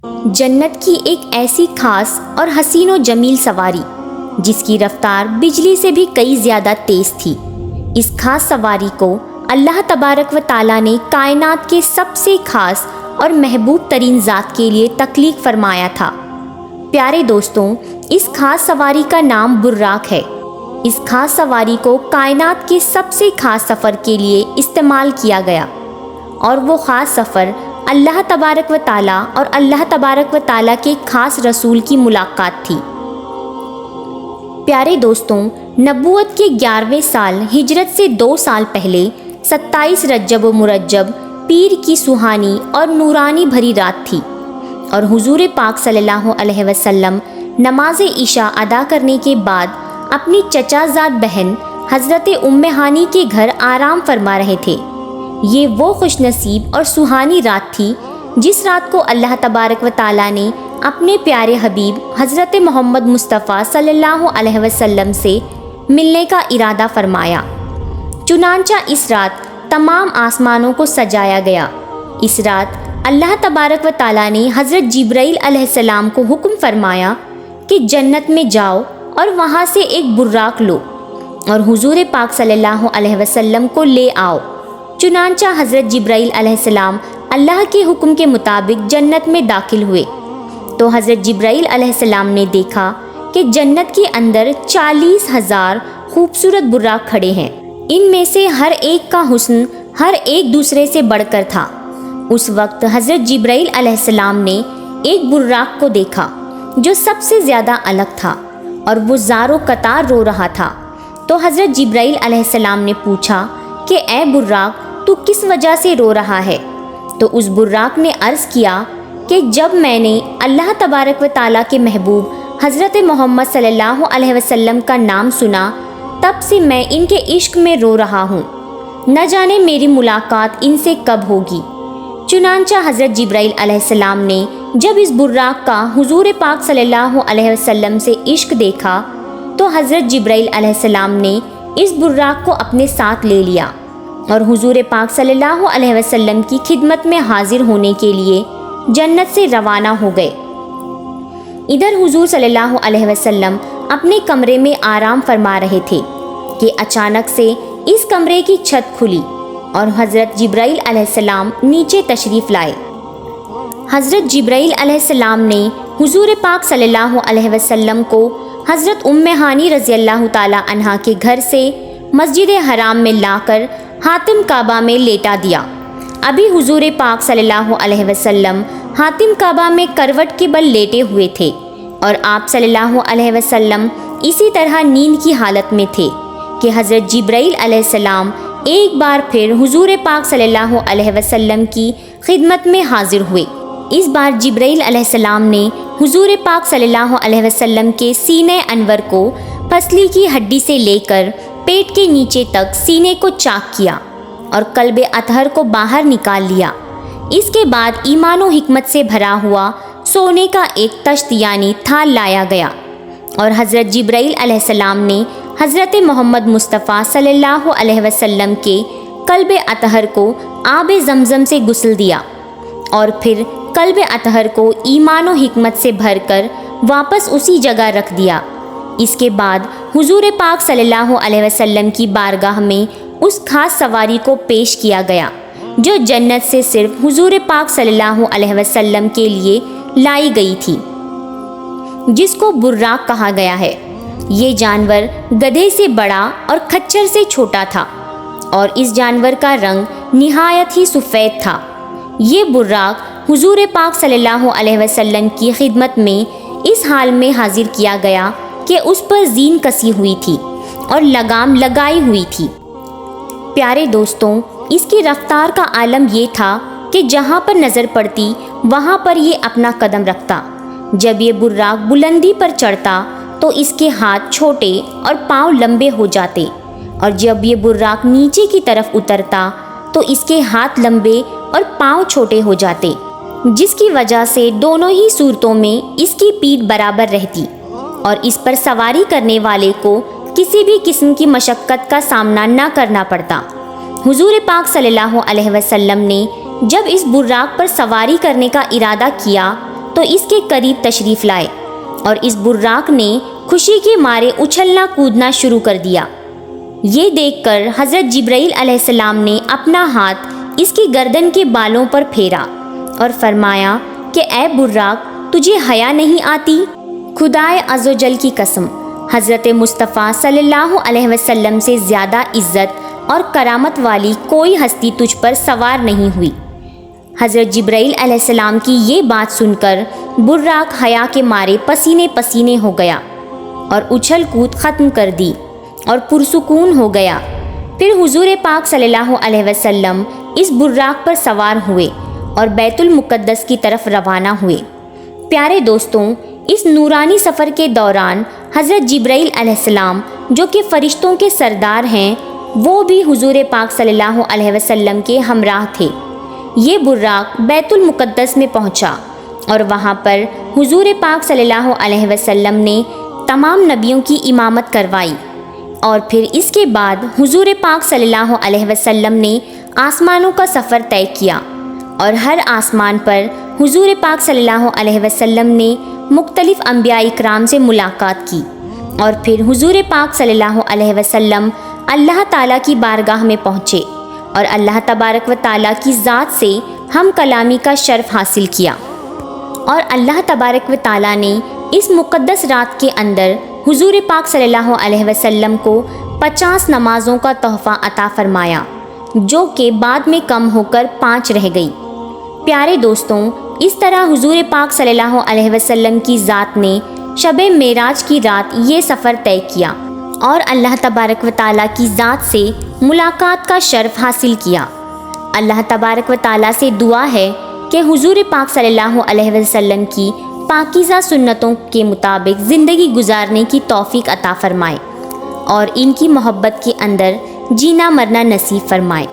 جنت کی ایک ایسی خاص اور حسین و جمیل سواری جس کی رفتار بجلی سے بھی کئی زیادہ تیز تھی۔ اس خاص سواری کو اللہ تبارک و تعالیٰ نے کائنات کے سب سے خاص اور محبوب ترین ذات کے لیے تخلیق فرمایا تھا۔ پیارے دوستوں، اس خاص سواری کا نام براق ہے۔ اس خاص سواری کو کائنات کے سب سے خاص سفر کے لیے استعمال کیا گیا، اور وہ خاص سفر اللہ تبارک و تعالیٰ اور اللہ تبارک و تعالیٰ کے خاص رسول کی ملاقات تھی۔ پیارے دوستوں، نبوت کے 11ویں سال ہجرت سے 2 سال پہلے 27 رجب و مرجب پیر کی سہانی اور نورانی بھری رات تھی، اور حضور پاک صلی اللہ علیہ وسلم نماز عشاء ادا کرنے کے بعد اپنی چچا زاد بہن حضرت ام ہانی کے گھر آرام فرما رہے تھے۔ یہ وہ خوش نصیب اور سہانی رات تھی جس رات کو اللہ تبارک و تعالیٰ نے اپنے پیارے حبیب حضرت محمد مصطفیٰ صلی اللہ علیہ وسلم سے ملنے کا ارادہ فرمایا۔ چنانچہ اس رات تمام آسمانوں کو سجایا گیا۔ اس رات اللہ تبارک و تعالیٰ نے حضرت جبرائیل علیہ السلام کو حکم فرمایا کہ جنت میں جاؤ اور وہاں سے ایک براق لو اور حضور پاک صلی اللہ علیہ وسلم کو لے آؤ۔ چنانچہ حضرت جبرائیل علیہ السلام اللہ کے حکم کے مطابق جنت میں داخل ہوئے تو حضرت جبرائیل علیہ السلام نے دیکھا کہ جنت کے اندر 40,000 خوبصورت براق کھڑے ہیں۔ ان میں سے ہر ایک کا حسن ہر ایک دوسرے سے بڑھ کر تھا۔ اس وقت حضرت جبرائیل علیہ السلام نے ایک براق کو دیکھا جو سب سے زیادہ الگ تھا، اور وہ زار و قطار رو رہا تھا۔ تو حضرت جبرائیل علیہ السلام نے پوچھا کہ اے براق، تو کس وجہ سے رو رہا ہے؟ تو اس براق نے عرض کیا کہ جب میں نے اللہ تبارک و تعالیٰ کے محبوب حضرت محمد صلی اللہ علیہ وسلم کا نام سنا، تب سے میں ان کے عشق میں رو رہا ہوں، نہ جانے میری ملاقات ان سے کب ہوگی۔ چنانچہ حضرت جبرائیل علیہ السلام نے جب اس براق کا حضور پاک صلی اللہ علیہ وسلم سے عشق دیکھا تو حضرت جبرائیل علیہ السلام نے اس براق کو اپنے ساتھ لے لیا اور حضور پاک صلی اللہ علیہ وسلم کی خدمت میں حاضر ہونے کے لیے جنت سے روانہ ہو گئے۔ ادھر حضور صلی اللہ علیہ وسلم اپنے کمرے میں آرام فرما رہے تھے کہ اچانک سے اس کمرے کی چھت کھلی اور حضرت جبرائیل علیہ السلام نیچے تشریف لائے۔ حضرت جبرائیل علیہ السلام نے حضور پاک صلی اللہ علیہ وسلم کو حضرت ام ہانی رضی اللہ تعالی عنہا کے گھر سے مسجد حرام میں لا کر حاتم کعبہ میں لیٹا دیا۔ ابھی حضور پاک صلی اللہ علیہ وسلم حاتم کعبہ میں کروٹ کے بل لیٹے ہوئے تھے، اور آپ صلی اللہ علیہ وسلم اسی طرح نیند کی حالت میں تھے کہ حضرت جبرائیل علیہ السلام ایک بار پھر حضور پاک صلی اللہ علیہ وسلم کی خدمت میں حاضر ہوئے۔ اس بار جبرائیل علیہ السلام نے حضور پاک صلی اللہ علیہ وسلم کے سینے انور کو پسلی کی ہڈی سے لے کر پیٹ کے نیچے تک سینے کو چاک کیا اور قلب اطہر کو باہر نکال لیا۔ اس کے بعد ایمان و حکمت سے بھرا ہوا سونے کا ایک تشت یعنی تھال لایا گیا، اور حضرت جبرائیل علیہ السلام نے حضرت محمد مصطفیٰ صلی اللہ علیہ وسلم کے قلب اطہر کو آب زمزم سے غسل دیا، اور پھر قلب اطہر کو ایمان و حکمت سے بھر کر واپس اسی جگہ رکھ دیا۔ اس کے بعد حضور پاک صلی اللہ علیہ وسلم کی بارگاہ میں اس خاص سواری کو پیش کیا گیا جو جنت سے صرف حضور پاک صلی اللہ علیہ وسلم کے لیے لائی گئی تھی، جس کو براق کہا گیا ہے۔ یہ جانور گدھے سے بڑا اور کھچر سے چھوٹا تھا، اور اس جانور کا رنگ نہایت ہی سفید تھا۔ یہ براق حضور پاک صلی اللہ علیہ وسلم کی خدمت میں اس حال میں حاضر کیا گیا کہ اس پر زین کسی ہوئی تھی اور لگام لگائی ہوئی تھی۔ پیارے دوستوں، اس کی رفتار کا عالم یہ تھا کہ جہاں پر نظر پڑتی وہاں پر یہ اپنا قدم رکھتا۔ جب یہ براق بلندی پر چڑھتا تو اس کے ہاتھ چھوٹے اور پاؤں لمبے ہو جاتے، اور جب یہ براق نیچے کی طرف اترتا تو اس کے ہاتھ لمبے اور پاؤں چھوٹے ہو جاتے، جس کی وجہ سے دونوں ہی صورتوں میں اس کی پیٹھ برابر رہتی اور اس پر سواری کرنے والے کو کسی بھی قسم کی مشقت کا سامنا نہ کرنا پڑتا۔ حضور پاک صلی اللہ علیہ وسلم نے جب اس براق پر سواری کرنے کا ارادہ کیا تو اس کے قریب تشریف لائے اور اس براق نے خوشی کے مارے اچھلنا کودنا شروع کر دیا۔ یہ دیکھ کر حضرت جبرائیل علیہ السلام نے اپنا ہاتھ اس کی گردن کے بالوں پر پھیرا اور فرمایا کہ اے براق، تجھے حیا نہیں آتی؟ خدائے عز و جل کی قسم، حضرت مصطفیٰ صلی اللہ علیہ وسلم سے زیادہ عزت اور کرامت والی کوئی ہستی تجھ پر سوار نہیں ہوئی۔ حضرت جبرائیل علیہ السلام کی یہ بات سن کر براق حیا کے مارے پسینے پسینے ہو گیا اور اچھل کود ختم کر دی اور پرسکون ہو گیا۔ پھر حضور پاک صلی اللہ علیہ وسلم اس براق پر سوار ہوئے اور بیت المقدس کی طرف روانہ ہوئے۔ پیارے دوستوں، اس نورانی سفر کے دوران حضرت جبرائیل علیہ السلام جو کہ فرشتوں کے سردار ہیں، وہ بھی حضور پاک صلی اللہ علیہ وسلم کے ہمراہ تھے۔ یہ براق بیت المقدس میں پہنچا اور وہاں پر حضور پاک صلی اللہ علیہ وسلم نے تمام نبیوں کی امامت کروائی، اور پھر اس کے بعد حضور پاک صلی اللہ علیہ وسلم نے آسمانوں کا سفر طے کیا، اور ہر آسمان پر حضور پاک صلی اللہ علیہ وسلم نے مختلف انبیاء اکرام سے ملاقات کی، اور پھر حضور پاک صلی اللہ علیہ وسلم اللہ تعالیٰ کی بارگاہ میں پہنچے اور اللہ تبارک و تعالیٰ کی ذات سے ہم کلامی کا شرف حاصل کیا، اور اللہ تبارک و تعالیٰ نے اس مقدس رات کے اندر حضور پاک صلی اللہ علیہ وسلم کو 50 نمازوں کا تحفہ عطا فرمایا، جو کہ بعد میں کم ہو کر 5 رہ گئی۔ پیارے دوستوں، اس طرح حضور پاک صلی اللہ علیہ وسلم کی ذات نے شب معراج کی رات یہ سفر طے کیا اور اللہ تبارک و تعالیٰ کی ذات سے ملاقات کا شرف حاصل کیا۔ اللہ تبارک و تعالیٰ سے دعا ہے کہ حضور پاک صلی اللہ علیہ وسلم کی پاکیزہ سنتوں کے مطابق زندگی گزارنے کی توفیق عطا فرمائے اور ان کی محبت کے اندر جینا مرنا نصیب فرمائے۔